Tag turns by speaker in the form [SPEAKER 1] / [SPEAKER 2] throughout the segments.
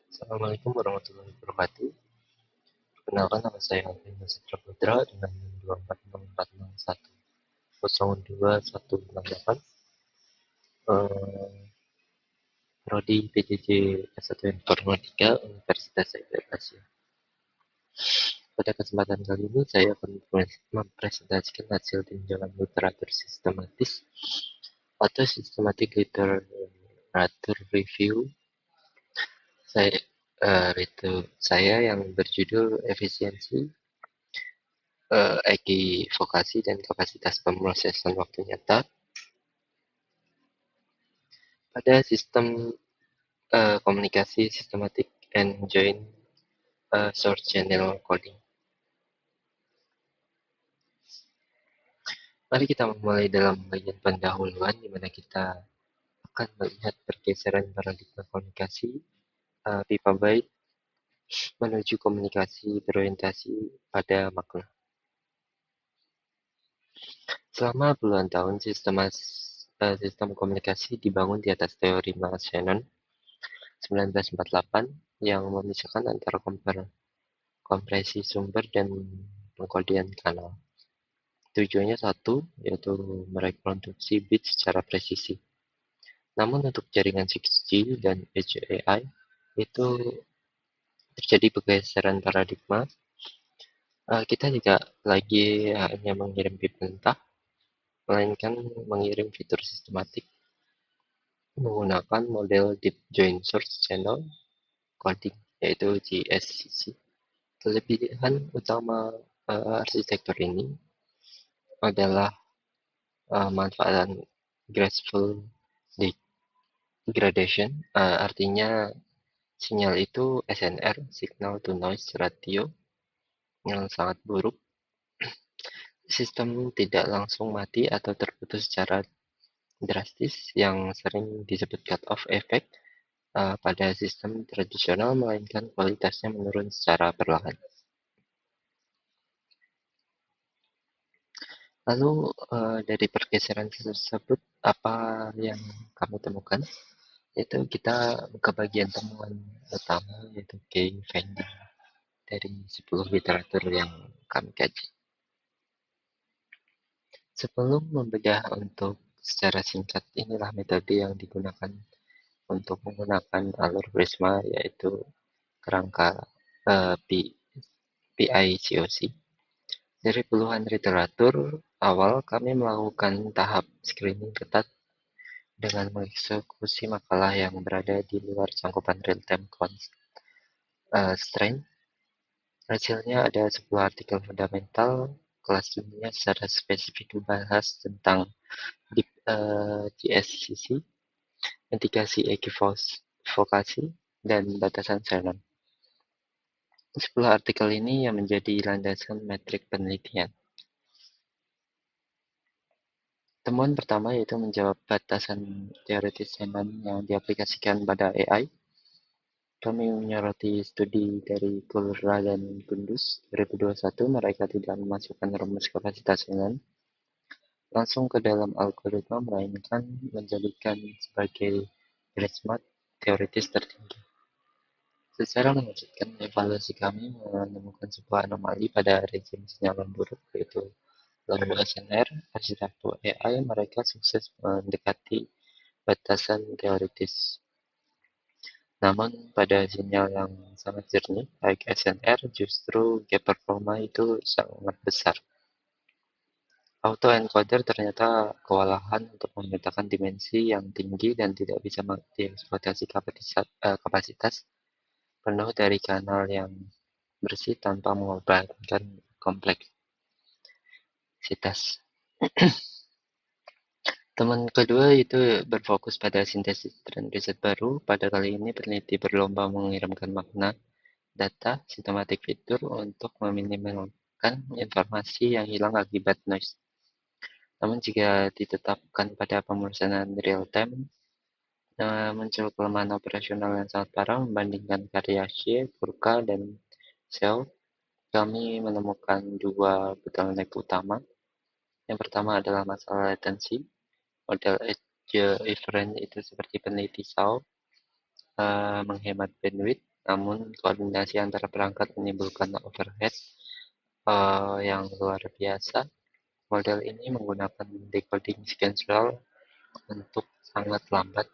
[SPEAKER 1] Assalamualaikum warahmatullahi wabarakatuh. Perkenalkan nama saya Alvin Nasitra Putra dengan NIM 24641021168. Eh, Prodi PJJ S1 Informatika Universitas Said Asia. Pada kesempatan kali ini saya akan mempresentasikan hasil tinjauan literatur sistematis atau systematic literature review saya itu saya yang berjudul efisiensi EKI vokasi dan kapasitas pemrosesan waktu nyata pada sistem komunikasi sistematic and joint source channel coding. Mari kita memulai dalam bagian pendahuluan di mana kita akan melihat pergeseran paradigma komunikasi pipa byte menuju komunikasi berorientasi pada makna. Selama puluhan tahun sistem komunikasi dibangun di atas teori Miles Shannon 1948 yang memisahkan antara kompresi sumber dan pengkodean kanal. Tujuannya satu, yaitu mereproduksi bit secara presisi. Namun untuk jaringan 6G dan Edge AI, itu terjadi pergeseran paradigma. Kita tidak lagi hanya mengirim bit mentah, melainkan mengirim fitur sistematik menggunakan model Deep Joint Source Channel Coding, yaitu JSCC. Kelebihan utama arsitektur ini adalah manfaat graceful degradation, artinya sinyal itu SNR, signal to noise ratio, yang sangat buruk. Sistem tidak langsung mati atau terputus secara drastis yang sering disebut cut-off effect pada sistem tradisional, melainkan kualitasnya menurun secara perlahan. Lalu dari pergeseran tersebut apa yang kami temukan? Yaitu kita ke bagian temuan utama, yaitu key finding dari 10 literatur yang kami kaji. Sebelum membedah untuk secara singkat, inilah metode yang digunakan untuk menggunakan alur Prisma, yaitu kerangka PICOC. Dari puluhan literatur awal, kami melakukan tahap screening ketat dengan mengeksekusi makalah yang berada di luar cangkupan real-time constraint. Hasilnya ada 10 artikel fundamental kelas dunia secara spesifik membahas tentang GSCC, mitigasi ekivokasi, dan batasan Shannon. 10 artikel ini yang menjadi landasan metrik penelitian. Temuan pertama yaitu menjawab batasan teoritis Shannon yang diaplikasikan pada AI. Kami menyoroti studi dari Kulra dan Gunduz 2021. Mereka tidak memasukkan rumus kapasitas Shannon langsung ke dalam algoritma, melainkan menjadikan sebagai benchmark teoritis tertinggi. Secara mengejutkan, evaluasi kami menemukan sebuah anomali pada rezim sinyal buruk, yaitu low SNR. Arsitektur AI mereka sukses mendekati batasan teoritis. Namun pada sinyal yang sangat jernih, baik SNR, justru gap performa itu sangat besar. Autoencoder ternyata kewalahan untuk memetakan dimensi yang tinggi dan tidak bisa dieksploitasi kapasitas penuh dari kanal yang bersih tanpa mengorbankan kompleksitas. Teman kedua itu berfokus pada sintesis dan riset baru. Pada kali ini peneliti berlomba mengirimkan makna data sistematik fitur untuk meminimalkan informasi yang hilang akibat noise. Namun jika ditetapkan pada pemrosesan real-time, muncul kelemahan operasional yang sangat parah membandingkan karya Xie, Burka, dan Shell. Kami menemukan dua bottleneck utama. Yang pertama adalah masalah latensi. Model edge inference itu seperti peneliti Shao menghemat bandwidth, namun koordinasi antara perangkat menimbulkan overhead yang luar biasa. Model ini menggunakan decoding schedule untuk sangat lambat.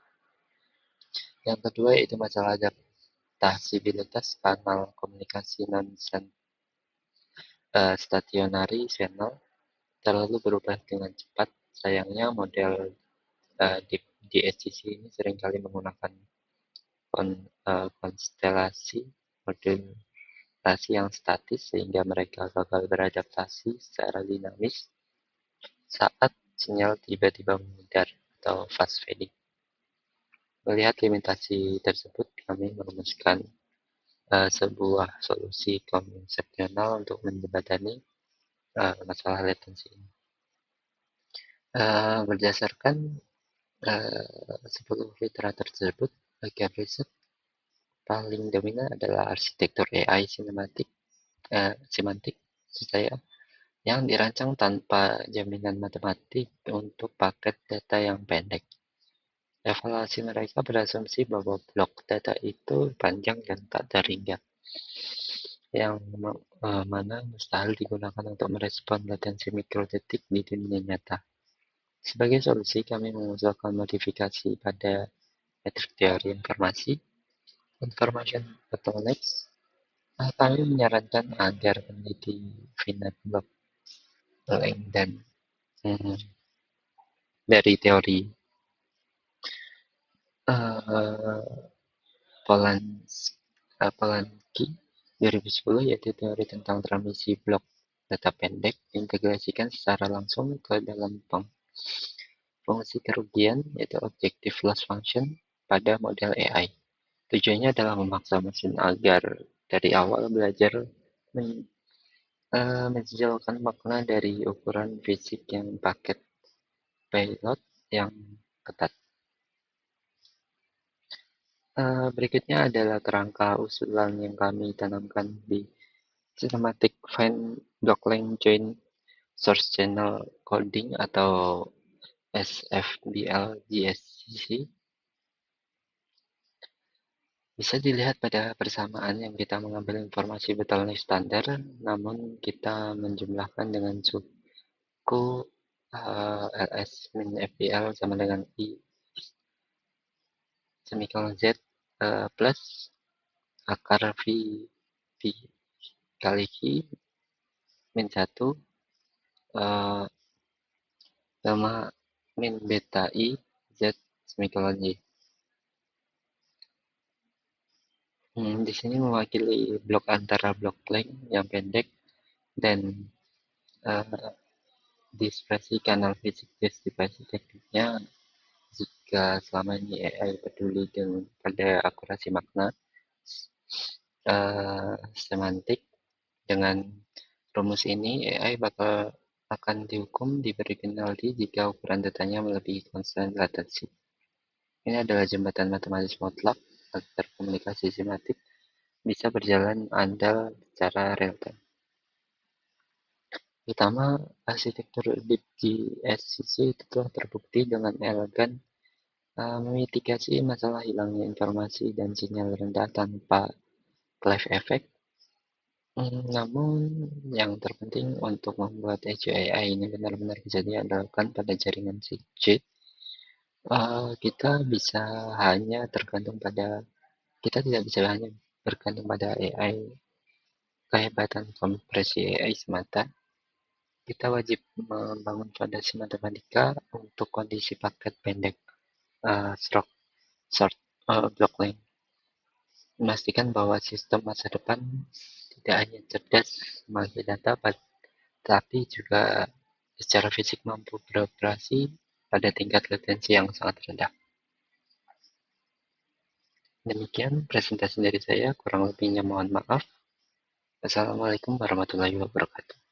[SPEAKER 1] Yang kedua yaitu masalah adaptabilitas kanal komunikasi non-stationary channel terlalu berubah dengan cepat. Sayangnya model di SCC ini seringkali menggunakan konstelasi modulasi yang statis sehingga mereka gagal beradaptasi secara dinamis saat sinyal tiba-tiba memudar atau fast fading. Melihat limitasi tersebut, kami merumuskan sebuah solusi konsepsional untuk menjembatani masalah latensi ini. Berdasarkan 10 literatur tersebut, bagian riset paling dominan adalah arsitektur AI semantik yang dirancang tanpa jaminan matematik untuk paket data yang pendek. Evaluasi mereka berasumsi bahwa blok data itu panjang dan tak terhingga, yang mana mustahil digunakan untuk merespon latensi mikrodetik di dunia nyata. Sebagai solusi, kami mengusulkan modifikasi pada metrik teori informasi, information bottlenecks. Kami menyarankan agar peneliti finite block length dan dari teori Polanski 2010, yaitu teori tentang transmisi blok data pendek diintegrasikan secara langsung ke dalam fungsi kerugian, yaitu objective loss function pada model AI. Tujuannya adalah memaksa mesin agar dari awal belajar menjejalkan makna dari ukuran fisik yang paket payload yang ketat. Berikutnya adalah kerangka usulan yang kami tanamkan di Systematic Find Block Length Joint Source Channel Coding atau SFBL-GSCC. Bisa dilihat pada persamaan yang kita mengambil informasi bottleneck standar, namun kita menjumlahkan dengan suku ls min FBL sama dengan I semikolon Z plus akar V kali Q min 1 sama min beta I Z semikolon Y. Di sini mewakili blok antara blok length yang pendek dan dispersi kanal fisik distribasi tekniknya. Jika selama ini AI peduli pada akurasi makna semantik, dengan rumus ini AI akan dihukum diberi penalti jika ukuran datanya melebihi konstan latensi. Ini adalah jembatan matematis mutlak agar komunikasi semantik bisa berjalan andal secara real time. Pertama, arsitektur DeepGSCC itu telah terbukti dengan elegan memitigasi masalah hilangnya informasi dan sinyal rendah tanpa cleve effect. Namun, yang terpenting untuk membuat AI ini benar-benar bisa diandalkan pada jaringan 6G, kita tidak bisa hanya bergantung pada AI, kehebatan kompresi AI semata. Kita wajib membangun fondasi matematika untuk kondisi paket pendek short block length. Memastikan bahwa sistem masa depan tidak hanya cerdas mengambil data, tapi juga secara fisik mampu beroperasi pada tingkat latensi yang sangat rendah. Demikian presentasi dari saya, kurang lebihnya mohon maaf. Wassalamualaikum warahmatullahi wabarakatuh.